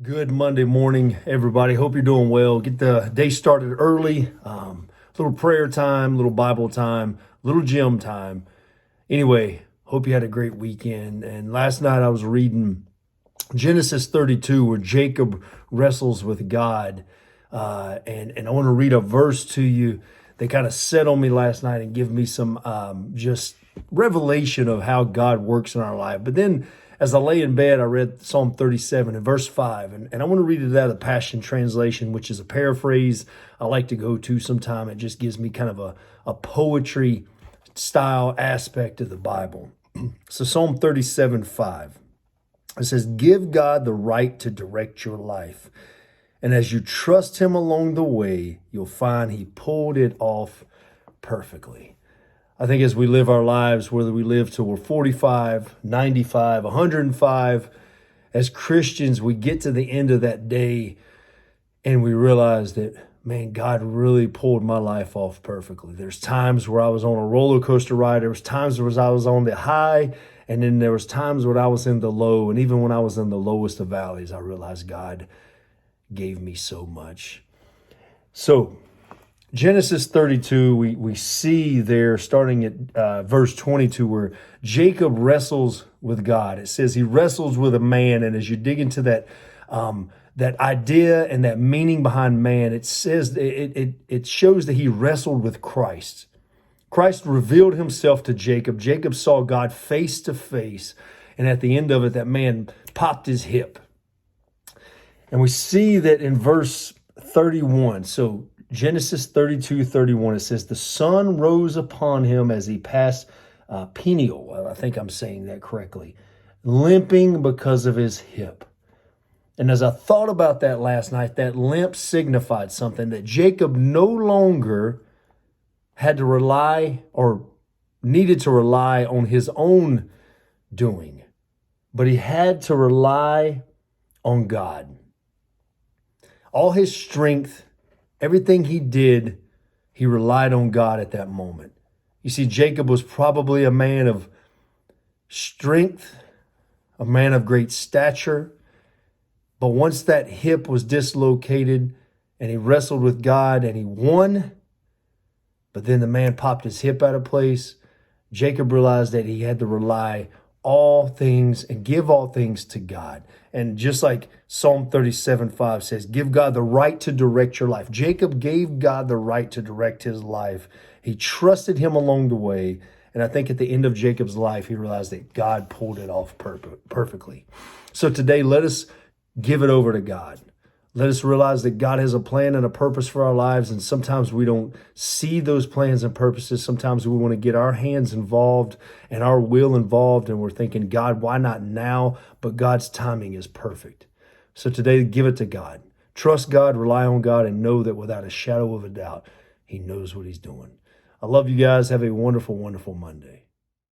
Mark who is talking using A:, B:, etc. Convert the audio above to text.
A: Good Monday morning, everybody. Hope you're doing well. Get the day started early. Little prayer time, little Bible time, little gym time. Anyway, hope you had a great weekend. And last night I was reading Genesis 32, where Jacob wrestles with God. And I want to read a verse to you that kind of set on me last night and give me some just revelation of how God works in our life. But then as I lay in bed, I read Psalm 37 and verse 5. And I want to read it out of the Passion Translation, which is a paraphrase I like to go to sometime. It just gives me kind of a poetry style aspect of the Bible. So Psalm 37, 5. It says, give God the right to direct your life. And as you trust him along the way, you'll find he pulled it off perfectly. I think as we live our lives, whether we live till we're 45, 95, 105, as Christians, we get to the end of that day and we realize that, man, God really pulled my life off perfectly. There's times where I was on a roller coaster ride. There was times where I was on the high, and then there was times when I was in the low. And even when I was in the lowest of valleys, I realized God gave me so much. So Genesis 32, we see there starting at verse 22 where Jacob wrestles with God. It says he wrestles with a man. And as you dig into that idea and that meaning behind man, it says it shows that he wrestled with Christ. Christ revealed himself to Jacob. Jacob saw God face to face. And at the end of it, that man popped his hip. And we see that in verse 31. So Genesis 32, 31, it says, the sun rose upon him as he passed Peniel. I think I'm saying that correctly. Limping because of his hip. And as I thought about that last night, that limp signified something, that Jacob no longer had to rely or needed to rely on his own doing, but he had to rely on God. All his strength, everything he did, he relied on God at that moment. You see, Jacob was probably a man of strength, a man of great stature. But once that hip was dislocated and he wrestled with God and he won, but then the man popped his hip out of place, Jacob realized that he had to rely all things and give all things to God. And just like Psalm 37, 5 says, give God the right to direct your life. Jacob gave God the right to direct his life. He trusted him along the way. And I think at the end of Jacob's life, he realized that God pulled it off perfectly. So today, let us give it over to God. Let us realize that God has a plan and a purpose for our lives. And sometimes we don't see those plans and purposes. Sometimes we want to get our hands involved and our will involved. And we're thinking, God, why not now? But God's timing is perfect. So today, give it to God. Trust God, rely on God, and know that without a shadow of a doubt, he knows what he's doing. I love you guys. Have a wonderful, wonderful Monday.